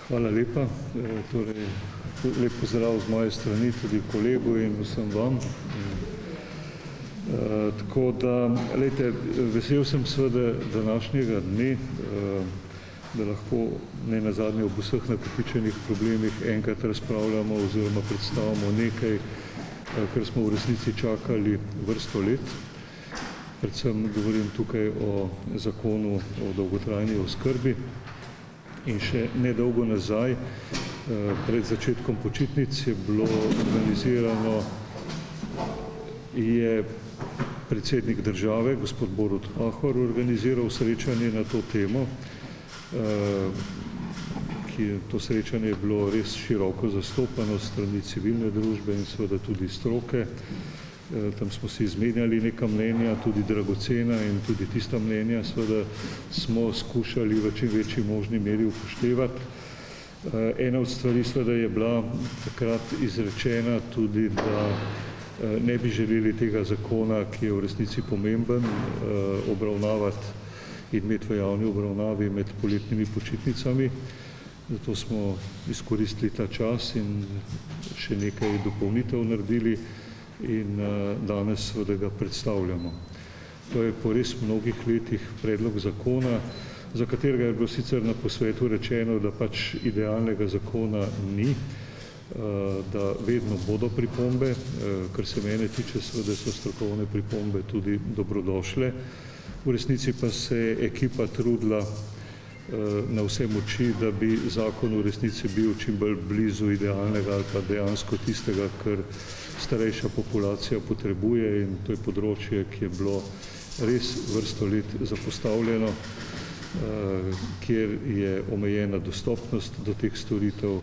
Hvala lepa. Lep pozdrav z moje strani, tudi kolegu in vsem vam. Tako da, vesel sem seveda današnjega dne, da lahko ne nazadnje ob vseh nakopičenih problemih enkrat razpravljamo oziroma predstavimo nekaj, kar smo v resnici čakali vrsto let. Predvsem govorim tukaj o zakonu o dolgotrajni oskrbi. In še nedolgo nazaj, pred začetkom počitnic, je predsednik države, gospod Borut Pahor, organiziral srečanje na to temo. To srečanje je bilo res široko zastopano s strani civilne družbe in seveda tudi stroke. Tam smo si izmenjali neka mnenja, tudi dragocena, in tudi tista mnenja seveda smo skušali v čim večji možni meri upoštevati. Ena od stvari seveda je bila takrat izrečena tudi, da ne bi želeli tega zakona, ki je v resnici pomemben, obravnavati in imeti v javni obravnavi med poletnimi počitnicami. Zato smo izkoristili ta čas in še nekaj dopolnitev naredili in danes seveda ga predstavljamo. To je po res mnogih letih predlog zakona, za katerega je bilo sicer na posvetu rečeno, da pač idealnega zakona ni, da vedno bodo pripombe, kar se mene tiče, seveda so strokovne pripombe tudi dobrodošle. V resnici pa se je ekipa trudila na vse moči, da bi zakon v resnici bil čim bolj blizu idealnega ali pa dejansko tistega, kar starejša populacija potrebuje, in to je področje, ki je bilo res vrsto let zapostavljeno, kjer je omejena dostopnost do teh storitev,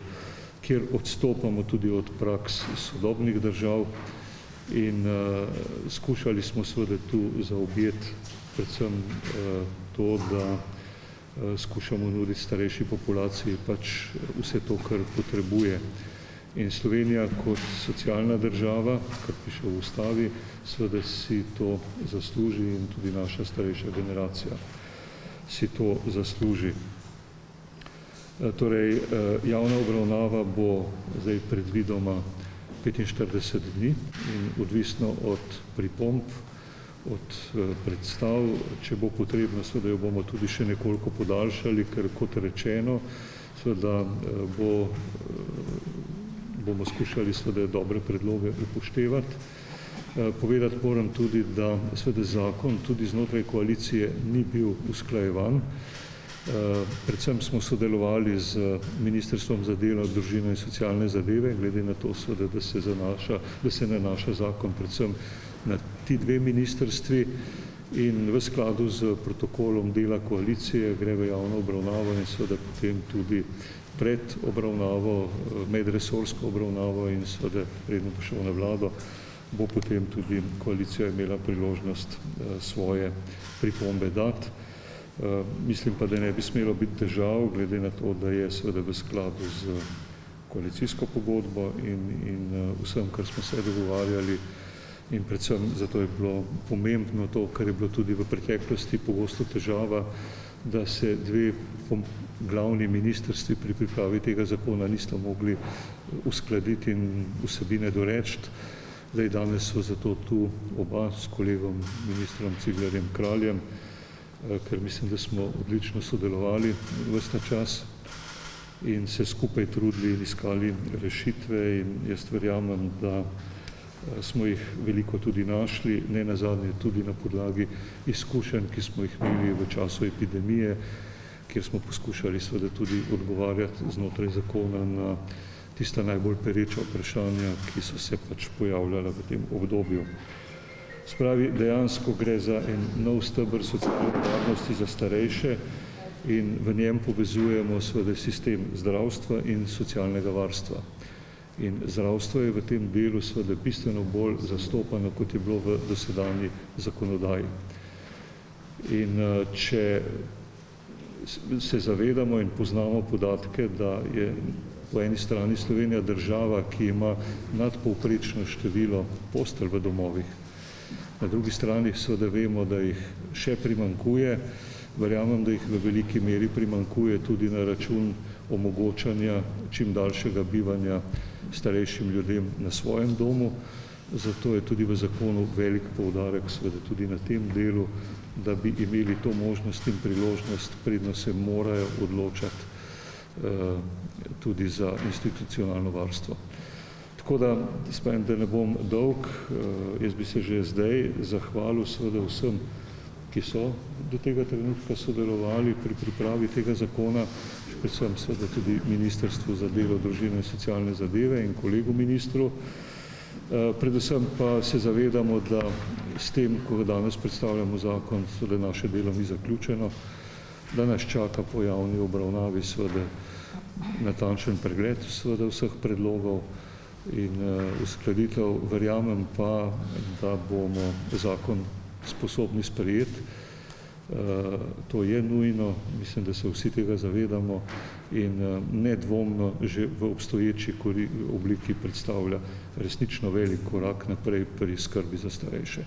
kjer odstopamo tudi od praks sodobnih držav in skušali smo seveda tu zaobjeti predvsem to, da skušamo nuditi starejši populaciji pač vse to, kar potrebuje. In Slovenija kot socialna država, kar piše v ustavi, seveda si to zasluži in tudi naša starejša generacija si to zasluži. Torej, javna obravnava bo zdaj predvidoma 45 dni in odvisno od pripomb, od predstav, če bo potrebno, seveda jo bomo tudi še nekoliko podaljšali, ker kot rečeno, seveda bomo skušali seveda dobre predloge upoštevati. Povedati moram tudi, da seveda zakon tudi znotraj koalicije ni bil usklajevan. Predvsem smo sodelovali z Ministrstvom za delo, družino in socialne zadeve, glede na to seveda, da se nanaša zakon predvsem na ti dve ministrstvi, in v skladu z protokolom dela koalicije gre v javno obravnavo in seveda potem tudi pred obravnavo, medresorsko obravnavo in seveda predno bo šel na vlado, bo potem tudi koalicija imela priložnost svoje pripombe dati. Mislim pa, da ne bi smelo biti težav, glede na to, da je seveda v skladu z koalicijsko pogodbo in vsem, kar smo se dogovarjali, in predvsem zato je bilo pomembno to, kar je bilo tudi v preteklosti pogosto težava, da se dve glavni ministrstvi pri pripravi tega zakona nista mogli uskladiti in vsebine doreči. Zdaj danes so zato tu oba s kolegom ministrom Ciglerjem Kraljem, ker mislim, da smo odlično sodelovali ves ta čas in se skupaj trudili in iskali rešitve, in jaz verjamem, da smo jih veliko tudi našli, ne nazadnje tudi na podlagi izkušenj, ki smo jih imeli v času epidemije, kjer smo poskušali seveda tudi odgovarjati znotraj zakona na tista najbolj pereča vprašanja, ki so se pač pojavljala v tem obdobju. Spravi, dejansko gre za en nov steber socialne varnosti za starejše in v njem povezujemo seveda sistem zdravstva in socialnega varstva. In zdravstvo je v tem delu seveda bistveno bolj zastopano, kot je bilo v dosedanji zakonodaji. In če se zavedamo in poznamo podatke, da je po eni strani Slovenija država, ki ima nadpovprečno število postelj v domovih, na drugi strani seveda vemo, da jih še primanjkuje, verjamem, da jih v veliki meri primanjkuje tudi na račun omogočanja čim daljšega bivanja starejšim ljudem na svojem domu. Zato je tudi v zakonu velik poudarek seveda tudi na tem delu, da bi imeli to možnost in priložnost, predno se morajo odločati tudi za institucionalno varstvo. Tako da, spomnim, da ne bom dolg, jaz bi se že zdaj zahvalil seveda vsem, ki so do tega trenutka sodelovali pri pripravi tega zakona, predvsem seveda tudi Ministrstvu za delo, družino in socialne zadeve in kolegu ministru. Predvsem pa se zavedamo, da s tem, ko danes predstavljamo zakon, seveda naše delo ni zaključeno, da nas čaka po javni obravnavi seveda natančen pregled seveda vseh predlogov in uskladitev. Verjamem pa, da bomo zakon sposobni sprejeti. To je nujno, mislim, da se vsi tega zavedamo in nedvomno že v obstoječi obliki predstavlja resnično velik korak naprej pri skrbi za starejše.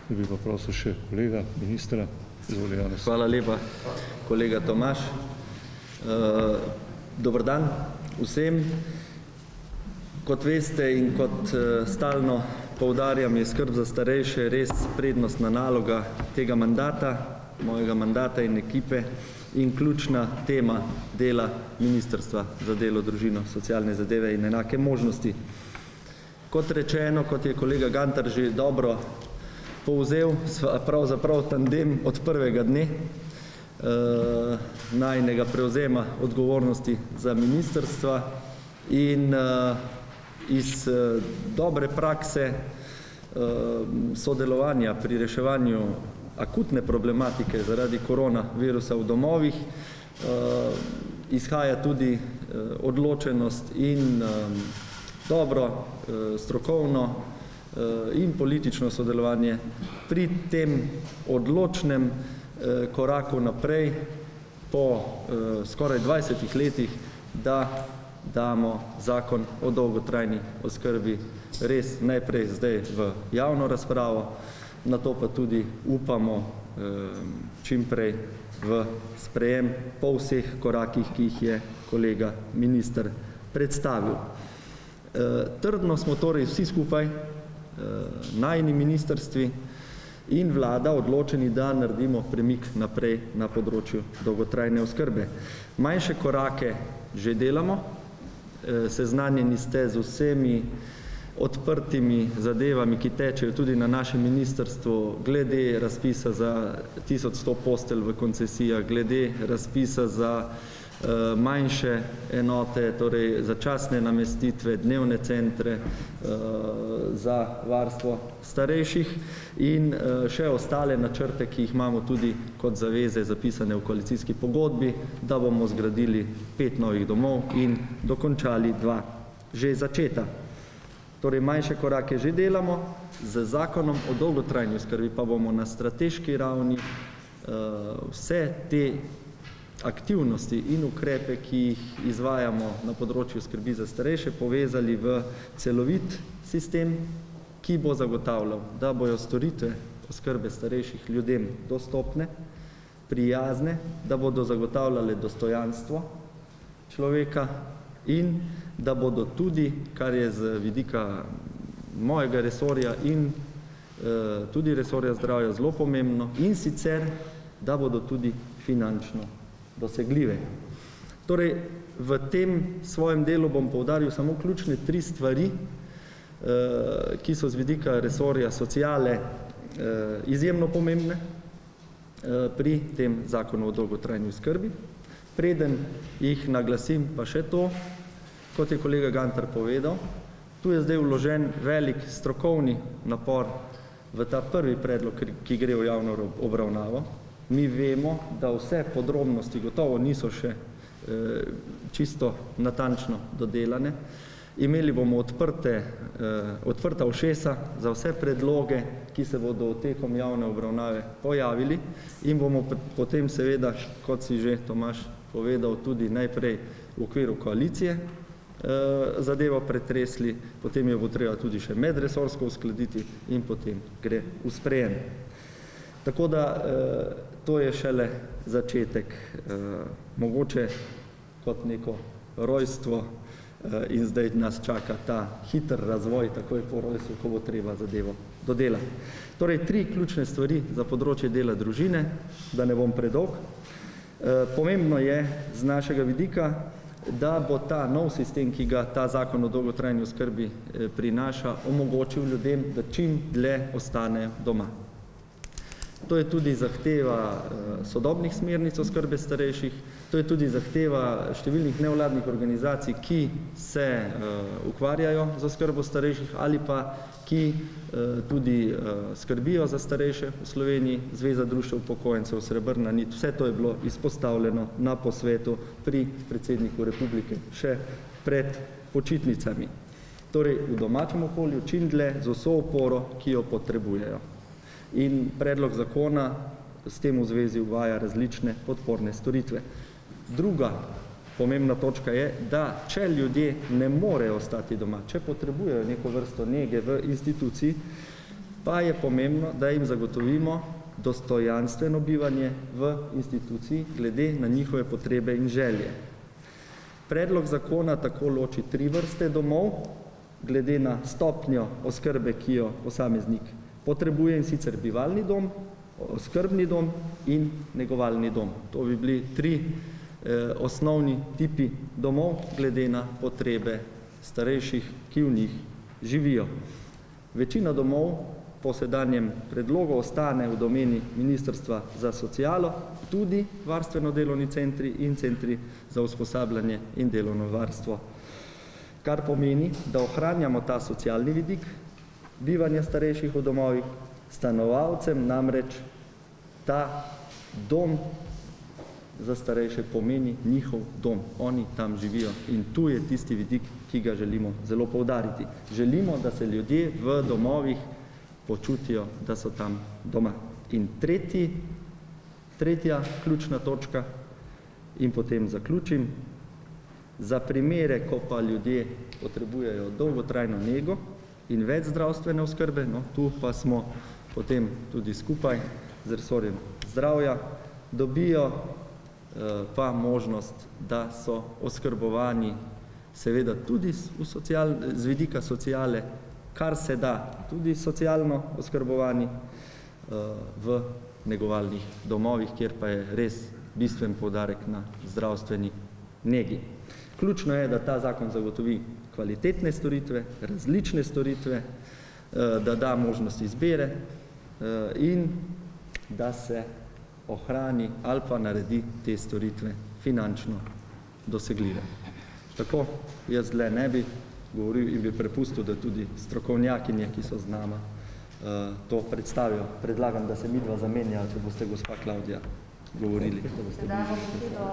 Da bi pa prosil še kolega, ministra. Izvoli, Janez. Hvala lepa, kolega Tomaž. Dober dan vsem. Kot veste in kot stalno poudarjam, je skrb za starejše res prednostna naloga tega mandata, mojega mandata in ekipe in ključna tema dela Ministrstva za delo, družino, socialne zadeve in enake možnosti. Kot rečeno, kot je kolega Gantar že dobro povzel, pravzaprav tandem od prvega dne najinega prevzema odgovornosti za ministrstva in iz dobre prakse sodelovanja pri reševanju akutne problematike zaradi koronavirusa v domovih izhaja tudi odločenost in dobro strokovno in politično sodelovanje pri tem odločnem koraku naprej po skoraj 20 letih, da damo zakon o dolgotrajni oskrbi res najprej zdaj v javno razpravo, na to pa tudi upamo čim prej v sprejem po vseh korakih, ki jih je kolega minister predstavil. Trdno smo torej vsi skupaj, najini ministrstvi in vlada odločeni, da naredimo premik naprej na področju dolgotrajne oskrbe. Manjše korake že delamo, seznanjeni ste z vsemi odprtimi zadevami, ki tečejo tudi na našem ministrstvu, glede razpisa za 1100 postelj v koncesijah, glede razpisa za manjše enote, torej začasne namestitve, dnevne centre za varstvo starejših in še ostale načrte, ki jih imamo tudi kot zaveze zapisane v koalicijski pogodbi, da bomo zgradili 5 novih domov in dokončali 2 že začeta. Torej, manjše korake že delamo, z zakonom o dolgotrajni oskrbi pa bomo na strateški ravni vse te aktivnosti in ukrepe, ki jih izvajamo na področju skrbi za starejše, povezali v celovit sistem, ki bo zagotavljal, da bojo storitve oskrbe starejših ljudem dostopne, prijazne, da bodo zagotavljale dostojanstvo človeka in da bodo tudi, kar je z vidika mojega resorja in tudi resorja zdravja zelo pomembno, in sicer, da bodo tudi finančno dosegljive. Torej, v tem svojem delu bom poudaril samo ključne 3 stvari, ki so z vidika resorja sociale izjemno pomembne pri tem zakonu o dolgotrajni oskrbi. Preden jih naglasim, pa še to, kot je kolega Gantar povedal, tu je zdaj vložen velik strokovni napor v ta prvi predlog, ki gre v javno obravnavo. Mi vemo, da vse podrobnosti gotovo niso še čisto natančno dodelane. Imeli bomo odprta ušesa za vse predloge, ki se bodo tekom javne obravnave pojavili in bomo potem seveda, kot si že Tomaž povedal, tudi najprej v okviru koalicije zadevo pretresli, potem jo bo treba tudi še medresorsko uskladiti in potem gre v sprejem. Tako da to je šele začetek. Mogoče kot neko rojstvo in zdaj nas čaka ta hiter razvoj, takoj po rojstvu, ko bo treba zadevo dodelati. Torej, 3 ključne stvari za področje dela družine, da ne bom predolg. Pomembno je z našega vidika, da bo ta nov sistem, ki ga ta zakon o dolgotrajni oskrbi prinaša, omogočil ljudem, da čim dlje ostanejo doma. To je tudi zahteva sodobnih smernic oskrbe starejših, to je tudi zahteva številnih nevladnih organizacij, ki se ukvarjajo z oskrbo starejših ali pa ki tudi skrbijo za starejše v Sloveniji, Zveza društev upokojencev, Srebrna nit, vse to je bilo izpostavljeno na posvetu pri predsedniku republike še pred počitnicami. Torej, v domačem okolju čim dlje z vso oporo, ki jo potrebujejo. In predlog zakona s tem v zvezi uvaja različne podporne storitve. Druga pomembna točka je, da če ljudje ne morejo ostati doma, če potrebujejo neko vrsto nege v instituciji, pa je pomembno, da jim zagotovimo dostojanstveno bivanje v instituciji glede na njihove potrebe in želje. Predlog zakona tako loči 3 vrste domov, glede na stopnjo oskrbe, ki jo posameznik potrebuje, in sicer bivalni dom, oskrbni dom in negovalni dom. To bi bili 3 osnovni tipi domov, glede na potrebe starejših, ki v njih živijo. Večina domov po sedanjem predlogu ostane v domeni Ministrstva za socialo, tudi varstveno-delovni centri in centri za usposabljanje in delovno varstvo. Kar pomeni, da ohranjamo ta socialni vidik bivanja starejših v domovih, stanovalcem namreč ta dom za starejše pomeni njihov dom. Oni tam živijo in tu je tisti vidik, ki ga želimo zelo poudariti. Želimo, da se ljudje v domovih počutijo, da so tam doma. In tretja ključna točka, in potem zaključim, za primere, ko pa ljudje potrebujejo dolgotrajno nego in več zdravstvene oskrbe, no, tu pa smo potem tudi skupaj z resorjem zdravja, dobijo pa možnost, da so oskrbovani seveda tudi z vidika sociale, kar se da, tudi socialno oskrbovani v negovalnih domovih, kjer pa je res bistven poudarek na zdravstveni negi. Ključno je, da ta zakon zagotovi kvalitetne storitve, različne storitve, da da možnost izbire in da se ohrani ali pa naredi te storitve finančno dosegljive. Tako, jaz dlje ne bi govoril in bi prepustil, da tudi strokovnjakinje, ki so z nama, to predstavijo. Predlagam, da se midva zamenja, če boste gospa Klavdija govorili. Sedaj bom besedo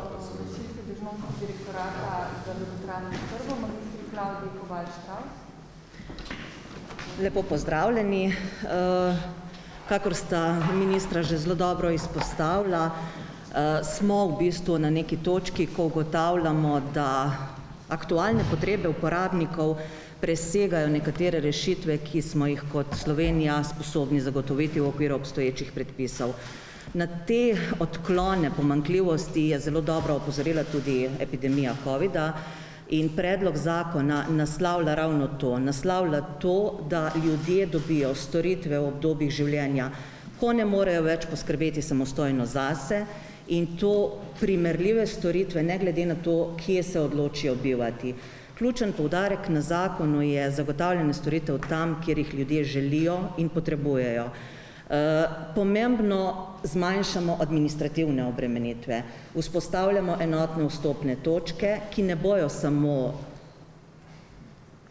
šefi dežurnega direktorata za dolgotrajno oskrbo, magistri Klavdiji Kovač-Štravs. Lepo pozdravljeni. Kakor sta ministra že zelo dobro izpostavila, smo v bistvu na neki točki, ko ugotavljamo, da aktualne potrebe uporabnikov presegajo nekatere rešitve, ki smo jih kot Slovenija sposobni zagotoviti v okviru obstoječih predpisov. Na te odklone, pomanjkljivosti je zelo dobro opozorila tudi epidemija covida in predlog zakona naslavlja ravno to. Naslavlja to, da ljudje dobijo storitve v obdobjih življenja, ko ne morejo več poskrbeti samostojno zase, in to primerljive storitve, ne glede na to, kje se odločijo bivati. Ključen poudarek na zakonu je zagotavljanje storitev tam, kjer jih ljudje želijo in potrebujejo. Pomembno zmanjšamo administrativne obremenitve, vzpostavljamo enotne vstopne točke, ki ne bojo samo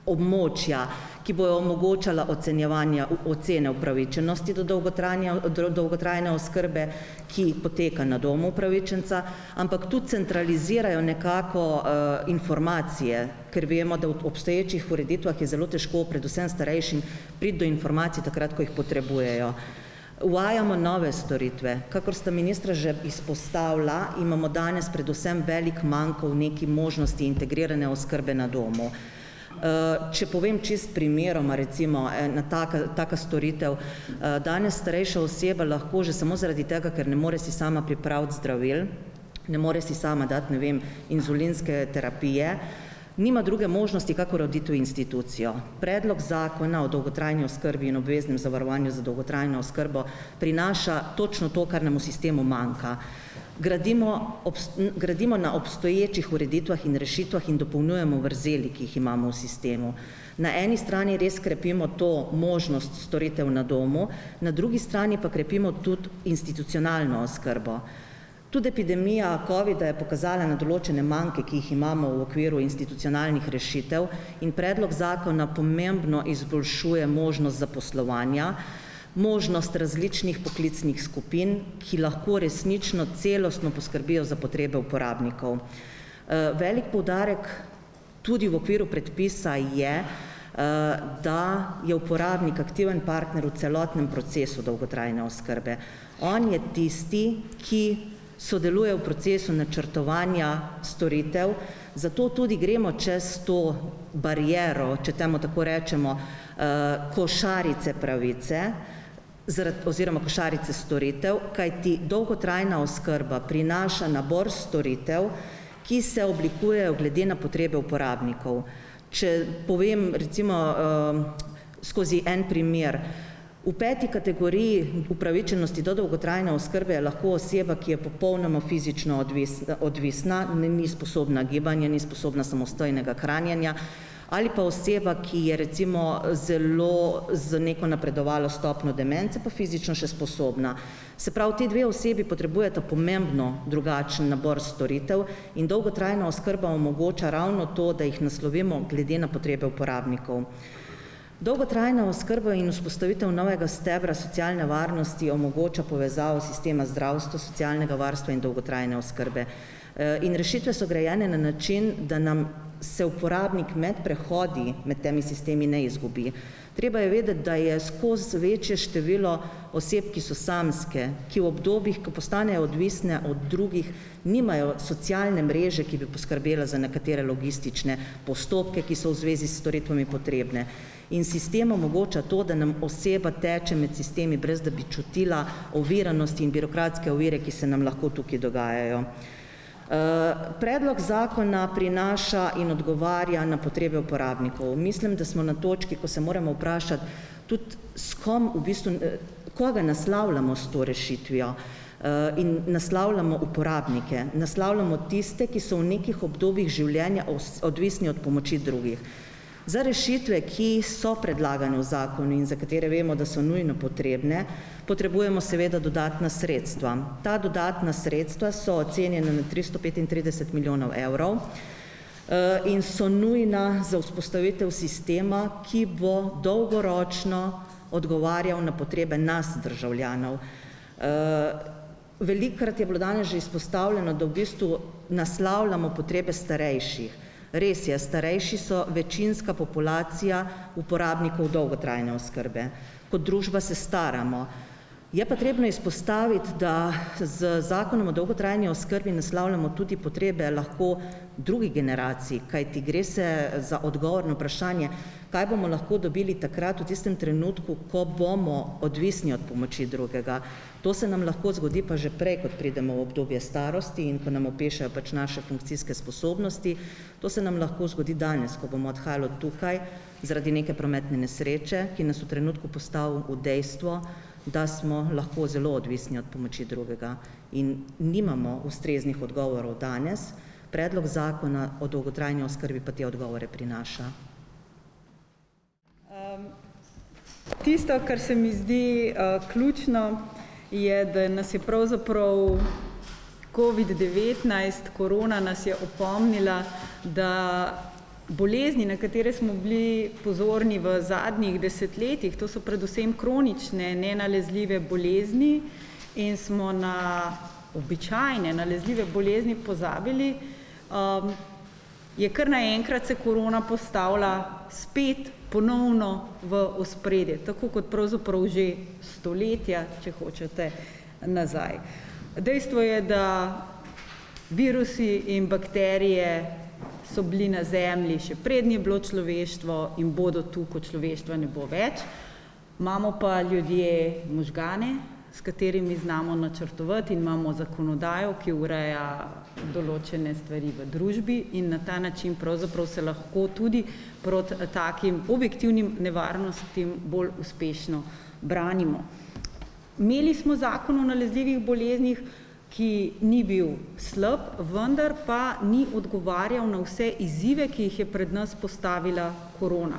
območja, ki bojo omogočala ocene upravičenosti do dolgotrajne oskrbe, ki poteka na domu upravičenca, ampak tudi centralizirajo nekako informacije, ker vemo, da v obstoječih ureditvah je zelo težko, predvsem starejšim, priti do informacij takrat, ko jih potrebujejo. Uvajamo nove storitve. Kakor sta ministra že izpostavila, imamo danes predvsem velik manko v neki možnosti integrirane oskrbe na domu. Če povem čist primeroma, recimo, ena taka storitev, danes starejša oseba lahko že samo zaradi tega, ker ne more si sama pripraviti zdravil, ne more si sama dati, ne vem, inzulinske terapije, nima druge možnosti, kakor oditi v institucijo. Predlog zakona o dolgotrajni oskrbi in obveznem zavarovanju za dolgotrajno oskrbo prinaša točno to, kar nam v sistemu manjka. Gradimo na obstoječih ureditvah in rešitvah in dopolnjujemo vrzeli, ki jih imamo v sistemu. Na eni strani res krepimo to možnost storitev na domu, na drugi strani pa krepimo tudi institucionalno oskrbo. Tudi epidemija COVID-a je pokazala na določene manjke, ki jih imamo v okviru institucionalnih rešitev in predlog zakona pomembno izboljšuje možnost zaposlovanja, možnost različnih poklicnih skupin, ki lahko resnično celostno poskrbijo za potrebe uporabnikov. Velik poudarek tudi v okviru predpisa je, da je uporabnik aktiven partner v celotnem procesu dolgotrajne oskrbe. On je tisti, ki sodeluje v procesu načrtovanja storitev, zato tudi gremo čez to bariero, če temu tako rečemo, košarice pravice, oziroma košarice storitev, kajti dolgotrajna oskrba prinaša nabor storitev, ki se oblikujejo glede na potrebe uporabnikov. Če povem recimo skozi en primer, v 5. kategoriji upravičenosti do dolgotrajne oskrbe je lahko oseba, ki je popolnoma fizično odvisna, ni sposobna gibanja, ni sposobna samostojnega hranjenja, ali pa oseba, ki je recimo zelo z neko napredovalo stopnjo demence, pa fizično še sposobna. Se pravi, ti dve osebi potrebujeta pomembno drugačen nabor storitev in dolgotrajna oskrba omogoča ravno to, da jih naslovimo glede na potrebe uporabnikov. Dolgotrajna oskrba in vzpostavitev novega stebra socialne varnosti omogoča povezavo sistema zdravstva, socialnega varstva in dolgotrajne oskrbe. In rešitve so grajene na način, da nam se uporabnik med prehodi med temi sistemi ne izgubi. Treba je vedeti, da je skozi večje število oseb, ki so samske, ki v obdobjih, ko postanejo odvisne od drugih, nimajo socialne mreže, ki bi poskrbela za nekatere logistične postopke, ki so v zvezi s storitvami potrebne. In sistem omogoča to, da nam oseba teče med sistemi, brez da bi čutila oviranosti in birokratske ovire, ki se nam lahko tukaj dogajajo. Predlog zakona prinaša in odgovarja na potrebe uporabnikov. Mislim, da smo na točki, ko se moramo vprašati tudi s kom v bistvu, koga naslavljamo s to rešitvijo. In naslavljamo uporabnike, naslavljamo tiste, ki so v nekih obdobjih življenja odvisni od pomoči drugih. Za rešitve, ki so predlagane v zakonu in za katere vemo, da so nujno potrebne, potrebujemo seveda dodatna sredstva. Ta dodatna sredstva so ocenjena na 335 milijonov evrov in so nujna za vzpostavitev sistema, ki bo dolgoročno odgovarjal na potrebe nas, državljanov. Velikokrat je bilo danes že izpostavljeno, da v bistvu naslavljamo potrebe starejših. Res je, starejši so večinska populacija uporabnikov dolgotrajne oskrbe. Kot družba se staramo. Je pa trebno izpostaviti, da z zakonom o dolgotrajni oskrbi naslavljamo tudi potrebe lahko drugih generacij, kajti gre se za odgovor na vprašanje, kaj bomo lahko dobili takrat v tistem trenutku, ko bomo odvisni od pomoči drugega. To se nam lahko zgodi pa že prej, kot pridemo v obdobje starosti in ko nam opešajo pač naše funkcijske sposobnosti. To se nam lahko zgodi danes, ko bomo odhajali od tukaj zaradi neke prometne nesreče, ki nas v trenutku postavi v dejstvo, da smo lahko zelo odvisni od pomoči drugega in nimamo ustreznih odgovorov danes. Predlog zakona o dolgotrajni oskrbi pa te odgovore prinaša. Tisto, kar se mi zdi ključno, je, da nas je pravzaprav COVID-19, korona nas je opomnila, da bolezni, na katere smo bili pozorni v zadnjih desetletjih, to so predvsem kronične, nenalezljive bolezni in smo na običajne nalezljive bolezni pozabili, je kar naenkrat se korona postavila spet ponovno v ospredje, tako kot pravzaprav že stoletja, če hočete, nazaj. Dejstvo je, da virusi in bakterije so bili na Zemlji še prednje je bilo človeštvo in bodo tu, ko človeštva ne bo več. Imamo pa ljudje možgane, s katerimi znamo načrtovati in imamo zakonodajo, ki ureja določene stvari v družbi in na ta način pravzaprav se lahko tudi proti takim objektivnim nevarnostim bolj uspešno branimo. Imeli smo zakon o nalezljivih boleznih, ki ni bil slab, vendar pa ni odgovarjal na vse izzive, ki jih je pred nas postavila korona.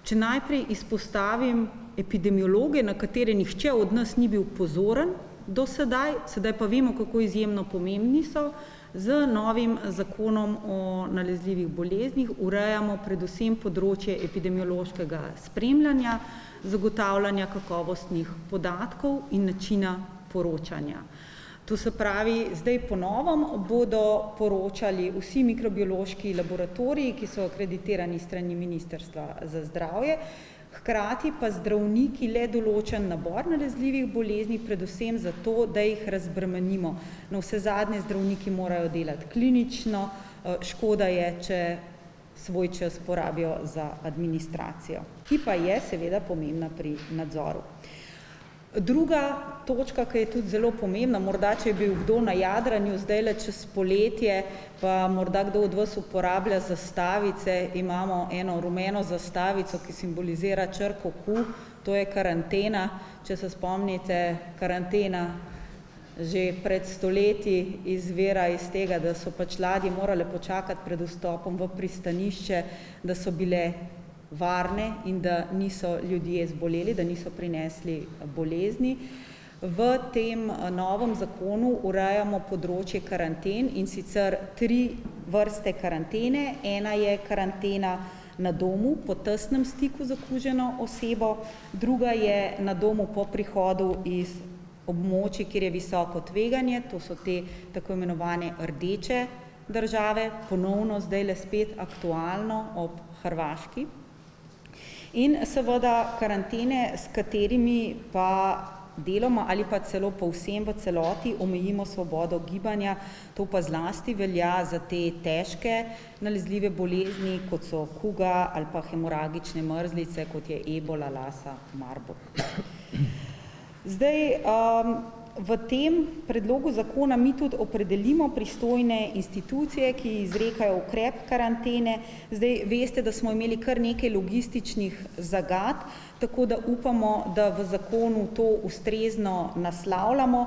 Če najprej izpostavim epidemiologe, na katere nihče od nas ni bil pozoren do sedaj, sedaj pa vemo, kako izjemno pomembni so, z novim zakonom o nalezljivih boleznih urejamo predvsem področje epidemiološkega spremljanja, zagotavljanja kakovostnih podatkov in načina poročanja. To se pravi, zdaj po novom bodo poročali vsi mikrobiološki laboratoriji, ki so akreditirani strani Ministrstva za zdravje, hkrati pa zdravniki le določen nabor nalezljivih bolezni, predvsem zato, da jih razbremenimo. Na vse zadnje zdravniki morajo delati klinično, škoda je, če svoj čas porabijo za administracijo, ki pa je seveda pomembna pri nadzoru. Druga točka, ki je tudi zelo pomembna, morda če je bil kdo na jadranju zdajle čez poletje, pa morda kdo od vas uporablja zastavice, imamo eno rumeno zastavico, ki simbolizira črko Q, to je karantena. Če se spomnite, karantena že pred stoletji izvira iz tega, da so pač ladje morale počakati pred vstopom v pristanišče, da so bile varne in da niso ljudje zboleli, da niso prinesli bolezni. V tem novem zakonu urejamo področje karanten in sicer 3 vrste karantene. Ena je karantena na domu po tesnem stiku z okuženo osebo, druga je na domu po prihodu iz območij, kjer je visoko tveganje, to so te tako imenovane rdeče države, ponovno zdajle spet aktualno ob Hrvaški. In seveda karantene, s katerimi pa deloma ali pa celo povsem v celoti omejimo svobodo gibanja, to pa zlasti velja za te težke nalezljive bolezni, kot so kuga ali pa hemoragične mrzlice, kot je ebola, lasa, marburg. Zdaj, v tem predlogu zakona mi tudi opredelimo pristojne institucije, ki izrekajo ukrep karantene. Zdaj, veste, da smo imeli kar nekaj logističnih zagat, tako da upamo, da v zakonu to ustrezno naslavljamo.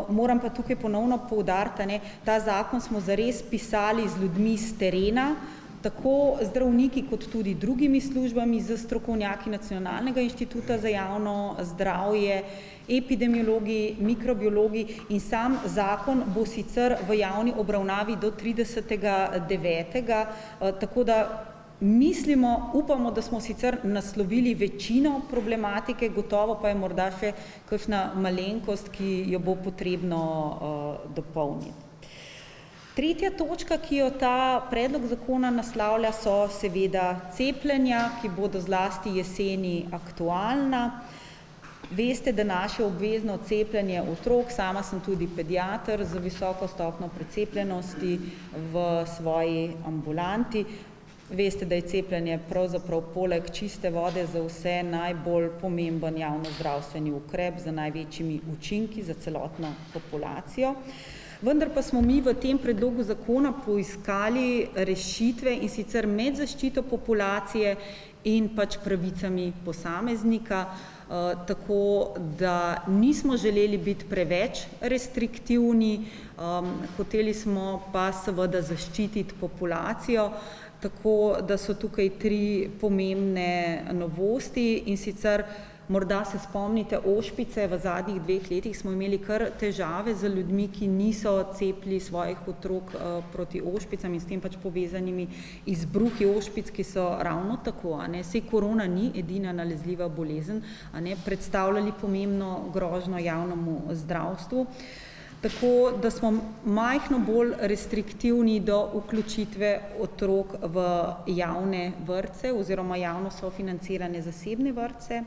Moram pa tukaj ponovno poudariti, ta zakon smo zares pisali z ljudmi s terena, tako zdravniki kot tudi drugimi službami, z strokovnjaki Nacionalnega inštituta za javno zdravje, epidemiologi, mikrobiologi in sam zakon bo sicer v javni obravnavi do 30.9., tako da mislimo, upamo, da smo sicer naslovili večino problematike, gotovo pa je morda še kakšna malenkost, ki jo bo potrebno dopolniti. Tretja točka, ki jo ta predlog zakona naslavlja, so seveda cepljenja, ki bodo zlasti jeseni aktualna. Veste, da naše obvezno cepljenje otrok, sama sem tudi pediater z visoko stopnjo precepljenosti v svoji ambulanti. Veste, da je cepljenje pravzaprav poleg čiste vode za vse najbolj pomemben javnozdravstveni ukrep z največjimi učinki za celotno populacijo. Vendar pa smo mi v tem predlogu zakona poiskali rešitve in sicer med zaščito populacije in pač pravicami posameznika, tako da nismo želeli biti preveč restriktivni, hoteli smo pa seveda zaščititi populacijo, tako da so tukaj 3 pomembne novosti in sicer morda se spomnite ošpice, v zadnjih 2 letih smo imeli kar težave z ljudmi, ki niso cepili svojih otrok proti ošpicam in s tem pač povezanimi izbruhi ošpic, ki so ravno tako, saj korona ni edina nalezljiva bolezen, predstavljali pomembno grožnjo javnemu zdravstvu. Tako da smo majhno bolj restriktivni do vključitve otrok v javne vrtce oziroma javno sofinancirane zasebne vrtce.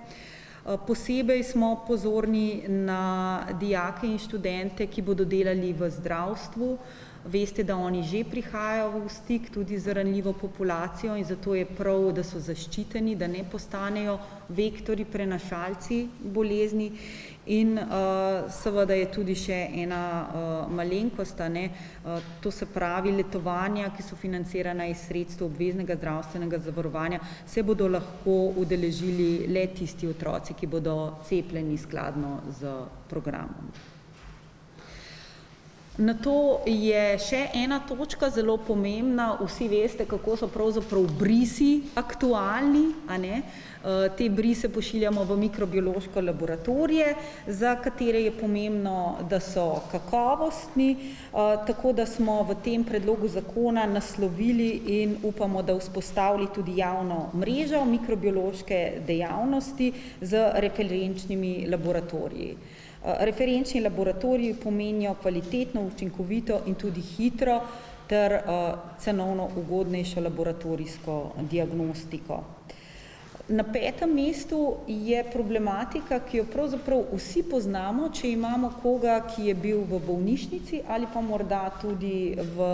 Posebej smo pozorni na dijake in študente, ki bodo delali v zdravstvu, Veste, da oni že prihajajo v stik tudi z ranljivo populacijo in zato je prav, da so zaščiteni, da ne postanejo vektori, prenašalci bolezni. In seveda je tudi še ena malenkost, to se pravi letovanja, ki so financirana iz sredstev obveznega zdravstvenega zavarovanja, se bodo lahko udeležili le tisti otroci, ki bodo cepljeni skladno z programom. Na to je še ena točka zelo pomembna. Vsi veste, kako so pravzaprav brisi aktualni, Te brise pošiljamo v mikrobiološke laboratorije, za katere je pomembno, da so kakovostni, tako da smo v tem predlogu zakona naslovili in upamo, da vzpostavili tudi javno mrežo mikrobiološke dejavnosti z referenčnimi laboratoriji. Referenčni laboratoriji pomenijo kvalitetno, učinkovito in tudi hitro ter cenovno ugodnejšo laboratorijsko diagnostiko. Na 5. mestu je problematika, ki jo pravzaprav vsi poznamo, če imamo koga, ki je bil v bolnišnici ali pa morda tudi v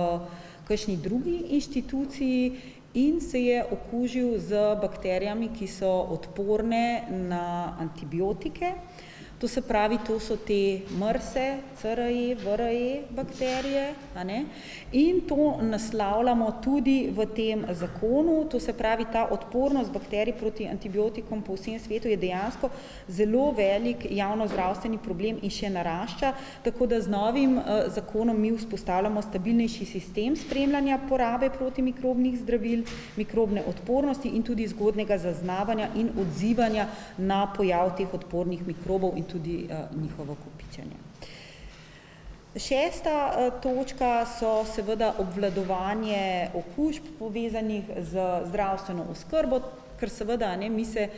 kakšni drugi inštituciji in se je okužil z bakterijami, ki so odporne na antibiotike. To se pravi, to so te MRSE, CRE, VRE bakterije, in to naslavljamo tudi v tem zakonu. To se pravi, ta odpornost bakterij proti antibiotikom po vsem svetu je dejansko zelo velik javnozdravstveni problem in še narašča, tako da z novim zakonom mi vzpostavljamo stabilnejši sistem spremljanja porabe protimikrobnih zdravil, mikrobne odpornosti in tudi zgodnjega zaznavanja in odzivanja na pojav teh odpornih mikrobov in tudi njihovo kopičenje. 6. točka so seveda obvladovanje okužb povezanih z zdravstveno oskrbo, ker seveda mi se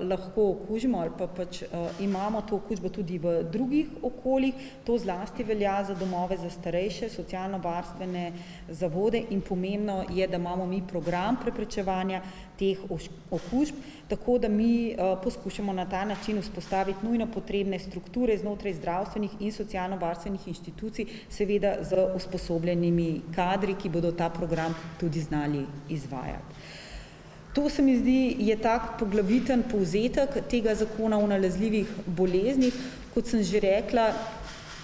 lahko okužimo ali pa pač imamo to okužbo tudi v drugih okoljih. To zlasti velja za domove za starejše, socialno-varstvene zavode in pomembno je, da imamo mi program preprečevanja teh okužb, tako da mi poskušamo na ta način vzpostaviti nujno potrebne strukture znotraj zdravstvenih in socialno-varstvenih inštitucij, seveda z usposobljenimi kadri, ki bodo ta program tudi znali izvajati. To se mi zdi je tak poglaviten povzetek tega zakona o nalezljivih boleznih, kot sem že rekla,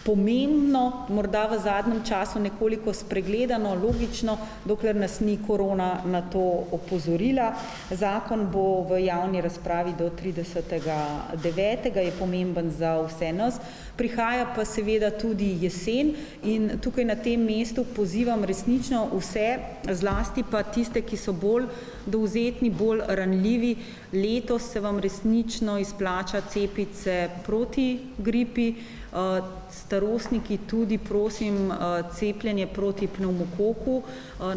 pomembno, morda v zadnjem času nekoliko spregledano, logično, dokler nas ni korona na to opozorila. Zakon bo v javni razpravi do 30.9. je pomemben za vse nas. Prihaja pa seveda tudi jesen in tukaj na tem mestu pozivam resnično vse, zlasti pa tiste, ki so bolj dovzetni, bolj ranljivi. Letos se vam resnično izplača cepiti se proti gripi, starostniki tudi, prosim, cepljenje proti pnevmokoku.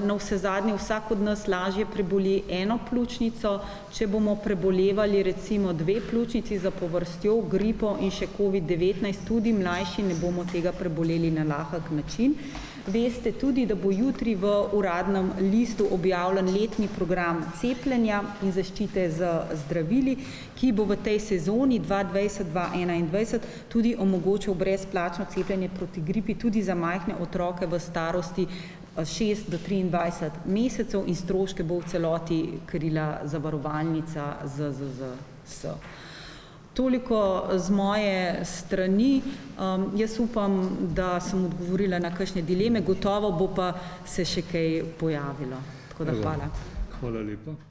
Navsezadnje vsak od nas lažje preboli eno pljučnico, če bomo prebolevali recimo 2 pljučnici zapovrstjo, gripo in še COVID-19, tudi mlajši ne bomo tega preboleli na lahek način. Veste tudi, da bo jutri v uradnem listu objavljen letni program cepljenja in zaščite z zdravili, ki bo v tej sezoni 2020-2021 tudi omogočil brezplačno cepljenje proti gripi tudi za majhne otroke v starosti 6 do 23 mesecev in stroške bo v celoti krila zavarovalnica ZZZS. Toliko z moje strani. Jaz upam, da sem odgovorila na kakšne dileme, gotovo bo pa se še kaj pojavilo. Tako da hvala. Hvala lepa.